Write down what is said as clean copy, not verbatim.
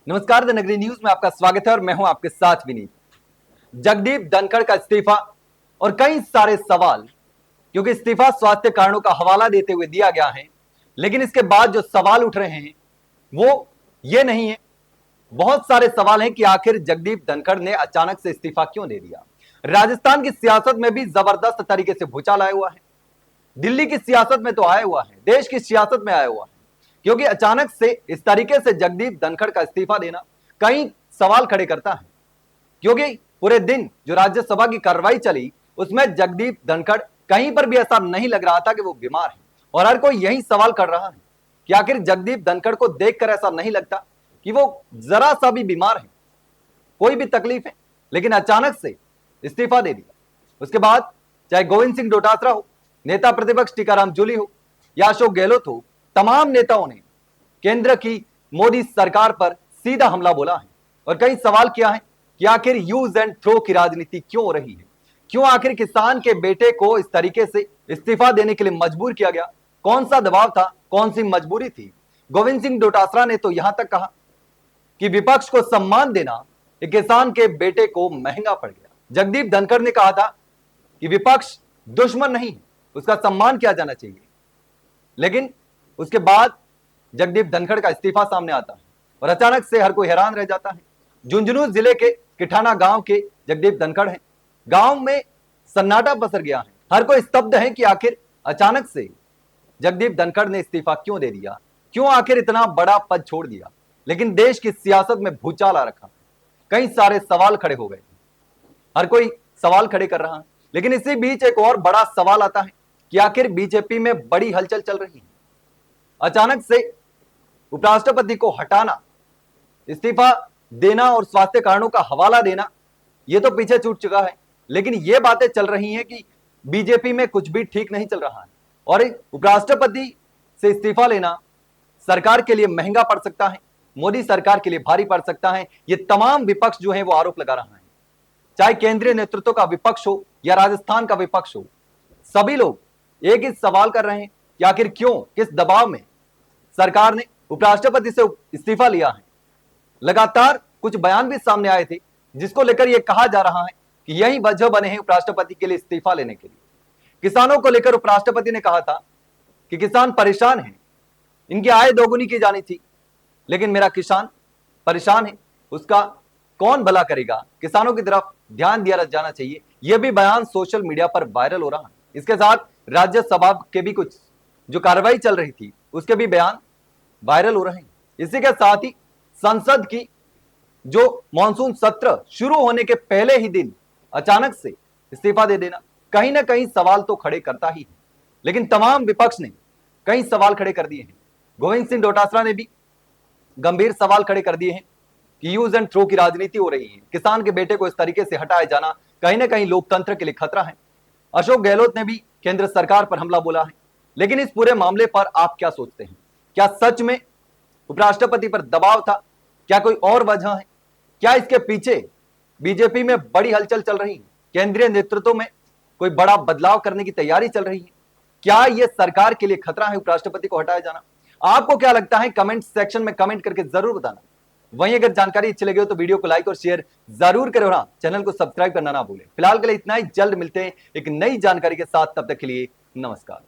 नमस्कार, द नगरी न्यूज में आपका स्वागत है और मैं हूं आपके साथ विनीत। जगदीप धनखड़ का इस्तीफा और कई सारे सवाल, क्योंकि इस्तीफा स्वास्थ्य कारणों का हवाला देते हुए दिया गया है, लेकिन इसके बाद जो सवाल उठ रहे हैं वो ये नहीं है। बहुत सारे सवाल हैं कि आखिर जगदीप धनखड़ ने अचानक से इस्तीफा क्यों दे दिया। राजस्थान की सियासत में भी जबरदस्त तरीके से भूचाल आया हुआ है, दिल्ली की सियासत में तो आया हुआ है, देश की सियासत में आया हुआ है, क्योंकि अचानक से इस तरीके से जगदीप धनखड़ का इस्तीफा देना कई सवाल खड़े करता है। क्योंकि पूरे दिन जो राज्यसभा की कार्रवाई चली उसमें जगदीप धनखड़ कहीं पर भी ऐसा नहीं लग रहा था कि वो बीमार है, और हर कोई यही सवाल कर रहा है कि आखिर जगदीप धनखड़ को देखकर ऐसा नहीं लगता कि वो जरा सा भी बीमार है, कोई भी तकलीफ है, लेकिन अचानक से इस्तीफा दे दिया। उसके बाद चाहे गोविंद सिंह डोटासरा हो, नेता प्रतिपक्ष टीकाराम जूली हो या अशोक गहलोत हो, तमाम नेताओं ने केंद्र की मोदी सरकार पर सीधा हमला बोला है और कई सवाल किया है कि आखिर यूज एंड थ्रो की राजनीति क्यों हो रही है, क्यों आखिर किसान के बेटे को इस तरीके से इस्तीफा देने के लिए मजबूर किया गया, कौन सा दबाव था, कौन सी मजबूरी थी। गोविंद सिंह डोटासरा ने तो यहां तक कहा कि विपक्ष को सम्मान देना एक किसान के बेटे को महंगा पड़ गया। जगदीप धनखड़ ने कहा था कि विपक्ष दुश्मन नहीं है, उसका सम्मान किया जाना चाहिए, लेकिन उसके बाद जगदीप धनखड़ का इस्तीफा सामने आता है और अचानक से हर कोई हैरान रह जाता है। झुंझुनू जिले के किठाना गांव के जगदीप धनखड़ हैं। गांव में सन्नाटा पसर गया है, हर कोई स्तब्ध है कि आखिर अचानक से जगदीप धनखड़ ने इस्तीफा क्यों दे दिया, क्यों आखिर इतना बड़ा पद छोड़ दिया। लेकिन देश की सियासत में भूचाल आ रखा, कई सारे सवाल खड़े हो गए, हर कोई सवाल खड़े कर रहा है। लेकिन इसी बीच एक और बड़ा सवाल आता है कि आखिर बीजेपी में बड़ी हलचल चल रही है। अचानक से उपराष्ट्रपति को हटाना, इस्तीफा देना और स्वास्थ्य कारणों का हवाला देना, यह तो पीछे छूट चुका है, लेकिन यह बातें चल रही हैं कि बीजेपी में कुछ भी ठीक नहीं चल रहा है और उपराष्ट्रपति से इस्तीफा लेना सरकार के लिए महंगा पड़ सकता है, मोदी सरकार के लिए भारी पड़ सकता है। ये तमाम विपक्ष जो है वो आरोप लगा रहा है, चाहे केंद्रीय नेतृत्व का विपक्ष हो या राजस्थान का विपक्ष हो, सभी लोग एक ही सवाल कर रहे हैं कि आखिर क्यों, किस दबाव में सरकार ने उपराष्ट्रपति से इस्तीफा लिया है। लगातार कुछ बयान भी सामने आए थे जिसको लेकर यह कहा जा रहा है कि यही वजह बने हैं उपराष्ट्रपति के लिए इस्तीफा लेने के लिए। किसानों को लेकर उपराष्ट्रपति ने कहा था कि किसान परेशान हैं, इनकी आय दोगुनी की जानी थी, लेकिन मेरा किसान परेशान है, उसका कौन भला करेगा, किसानों की तरफ ध्यान दिया जाना चाहिए। यह भी बयान सोशल मीडिया पर वायरल हो रहा है। इसके साथ राज्यसभा के भी कुछ जो कार्रवाई चल रही थी उसके भी बयान वायरल हो रहे हैं। इसी के साथ ही संसद की जो मॉनसून सत्र शुरू होने के पहले ही दिन अचानक से इस्तीफा दे देना कहीं ना कहीं सवाल तो खड़े करता ही है, लेकिन तमाम विपक्ष ने कई सवाल खड़े कर दिए हैं। गोविंद सिंह डोटासरा ने भी गंभीर सवाल खड़े कर दिए हैं कि यूज एंड थ्रो की राजनीति हो रही है, किसान के बेटे को इस तरीके से हटाया जाना कहीं ना कहीं लोकतंत्र के लिए खतरा है। अशोक गहलोत ने भी केंद्र सरकार पर हमला बोला है। लेकिन इस पूरे मामले पर आप क्या सोचते हैं? क्या सच में उपराष्ट्रपति पर दबाव था? क्या कोई और वजह है? क्या इसके पीछे बीजेपी में बड़ी हलचल चल रही है? केंद्रीय नेतृत्व में कोई बड़ा बदलाव करने की तैयारी चल रही है? क्या यह सरकार के लिए खतरा है उपराष्ट्रपति को हटाया जाना? आपको क्या लगता है? कमेंट सेक्शन में कमेंट करके जरूर बताना। वहीं अगर जानकारी अच्छी लगी हो तो वीडियो को लाइक और शेयर जरूर करें और चैनल को सब्सक्राइब करना ना भूलें। फिलहाल के लिए इतना ही, जल्द मिलते हैं एक नई जानकारी के साथ, तब तक के लिए नमस्कार।